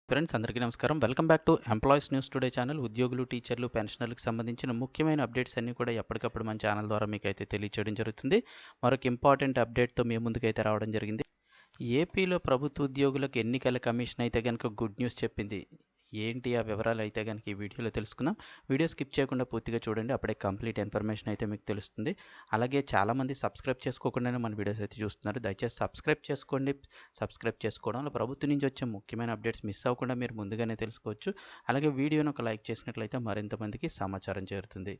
Friends అందరికీ నమస్కారం. Welcome back to employees news today channel. ఉద్యోగులు, టీచర్లు, పెన్షనర్లకు సంబంధించిన ముఖ్యమైన అప్డేట్స్ అన్నీ కూడా ఎప్పటికప్పుడు మన ఛానల్ ద్వారా మీకైతే తెలియచేయడం జరుగుతుంది. మరొక ఇంపార్టెంట్ అప్డేట్తో మీ ముందుకైతే రావడం జరిగింది. ఏపీలో ప్రభుత్వ ఉద్యోగులకు ఎన్నికల కమిషన్ అయితే కనుక గుడ్ న్యూస్ చెప్పింది. ఏంటి ఆ వివరాలు అయితే కనుక ఈ వీడియోలో తెలుసుకుందాం. వీడియో స్కిప్ చేయకుండా పూర్తిగా చూడండి, అప్పుడే కంప్లీట్ ఇన్ఫర్మేషన్ అయితే మీకు తెలుస్తుంది. అలాగే చాలామంది సబ్స్క్రైబ్ చేసుకోకుండానే మన వీడియోస్ అయితే చూస్తున్నారు. దయచేసి సబ్స్క్రైబ్ చేసుకోండి. సబ్స్క్రైబ్ చేసుకోవడం వల్ల ప్రభుత్వం నుంచి వచ్చే ముఖ్యమైన అప్డేట్స్ మిస్ అవ్వకుండా మీరు ముందుగానే తెలుసుకోవచ్చు. అలాగే వీడియోను ఒక లైక్ చేసినట్లయితే మరింత మందికి సమాచారం చేరుతుంది.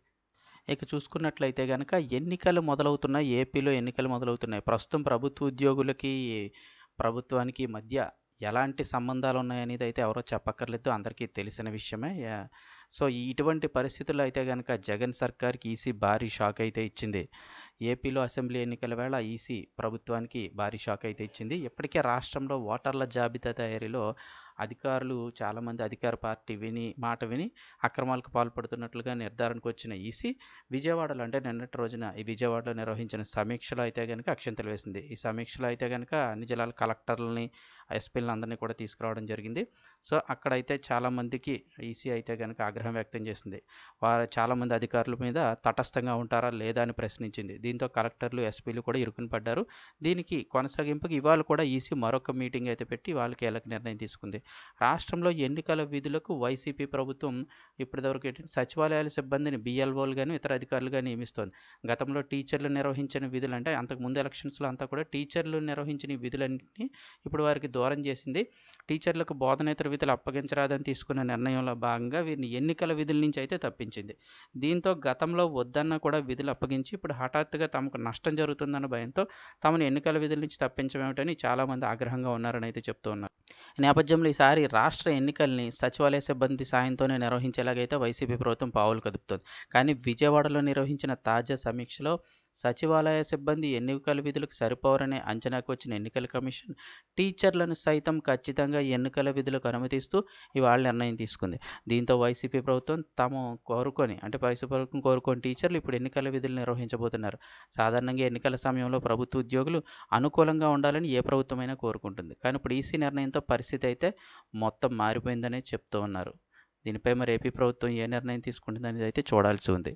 ఇక చూసుకున్నట్లయితే కనుక ఎన్నికలు మొదలవుతున్నాయి. ఏపీలో ఎన్నికలు మొదలవుతున్నాయి. ప్రస్తుతం ప్రభుత్వ ఉద్యోగులకి ప్రభుత్వానికి మధ్య ఎలాంటి సంబంధాలు ఉన్నాయనేది అయితే ఎవరో చెప్పక్కర్లేదు, అందరికీ తెలిసిన విషయమే. సో ఇటువంటి పరిస్థితుల్లో అయితే కనుక జగన్ సర్కార్కి ఈసీ భారీ షాక్ అయితే ఇచ్చింది. ఏపీలో అసెంబ్లీ ఎన్నికల వేళ ఈసీ ప్రభుత్వానికి భారీ షాక్ అయితే ఇచ్చింది. ఇప్పటికే రాష్ట్రంలో ఓటర్ల జాబితా తయారీలో అధికారులు చాలామంది అధికార పార్టీ మాట విని అక్రమాలకు పాల్పడుతున్నట్లుగా నిర్ధారణకు వచ్చిన ఈసీ విజయవాడలో, అంటే నిన్నటి రోజున ఈ విజయవాడలో నిర్వహించిన సమీక్షలో అయితే కనుక అక్షింతలు వేసింది. ఈ సమీక్షలో అయితే కనుక అన్ని జిల్లాల కలెక్టర్లని, ఎస్పీలను అందరినీ కూడా తీసుకురావడం జరిగింది. సో అక్కడైతే చాలామందికి ఈసీ అయితే కనుక ఆగ్రహం వ్యక్తం చేసింది. చాలామంది అధికారుల మీద తటస్థంగా ఉంటారా లేదా అని ప్రశ్నించింది. దీంతో కలెక్టర్లు, ఎస్పీలు కూడా ఇరుకుని పడ్డారు. దీనికి కొనసాగింపుకి ఇవాళ కూడా ఈసీ మరొక మీటింగ్ అయితే పెట్టి వాళ్ళు కీలక నిర్ణయం తీసుకుంది. రాష్ట్రంలో ఎన్నికల విధులకు వైసీపీ ప్రభుత్వం ఇప్పటివరకు ఏంటంటే సచివాలయాల సిబ్బందిని బిఎల్ఓలు గాను ఇతర అధికారులుగా నియమిస్తోంది. గతంలో టీచర్లు నిర్వహించిన విధులు, అంటే అంతకుముందు ఎలక్షన్స్లో అంతా కూడా టీచర్లు నిర్వహించిన విధులన్నింటినీ ఇప్పుడు వారికి దూరం చేసింది. టీచర్లకు బోధనేతర విధులు అప్పగించరాదని తీసుకున్న నిర్ణయంలో భాగంగా వీరిని ఎన్నికల విధుల నుంచి అయితే తప్పించింది. దీంతో గతంలో వద్దన్నా కూడా విధులు అప్పగించి ఇప్పుడు హఠాత్తుగా తమకు నష్టం జరుగుతుందన్న భయంతో తమను ఎన్నికల విధుల నుంచి తప్పించమేమిటని చాలామంది ఆగ్రహంగా ఉన్నారని అయితే చెప్తూ ఉన్నారు. ఈ నేపథ్యంలో ఈసారి రాష్ట్ర ఎన్నికల్ని సచివాలయ సిబ్బంది సాయంతోనే నిర్వహించేలాగైతే వైసీపీ ప్రభుత్వం పావులు కదుపుతోంది. కానీ విజయవాడలో నిర్వహించిన తాజా సమీక్షలో సచివాలయ సిబ్బంది ఎన్నికల విధులకు సరిపోరనే అంచనాకు వచ్చిన ఎన్నికల కమిషన్ టీచర్లను సైతం ఖచ్చితంగా ఎన్నికల విధులకు అనుమతిస్తూ ఇవాళ నిర్ణయం తీసుకుంది. దీంతో వైసీపీ ప్రభుత్వం వైసీపీ ప్రభుత్వం కోరుకొని టీచర్లు ఇప్పుడు ఎన్నికల విధులు నిర్వహించబోతున్నారు. సాధారణంగా ఎన్నికల సమయంలో ప్రభుత్వ ఉద్యోగులు అనుకూలంగా ఉండాలని ఏ ప్రభుత్వమైనా కోరుకుంటుంది. కానీ ఇప్పుడు ఈసీ నిర్ణయంతో పరిస్థితి అయితే మొత్తం మారిపోయిందనే చెప్తూ ఉన్నారు. దీనిపై మరి ఏపీ ప్రభుత్వం ఏ నిర్ణయం తీసుకుంటుంది అనేది అయితే చూడాల్సి ఉంది.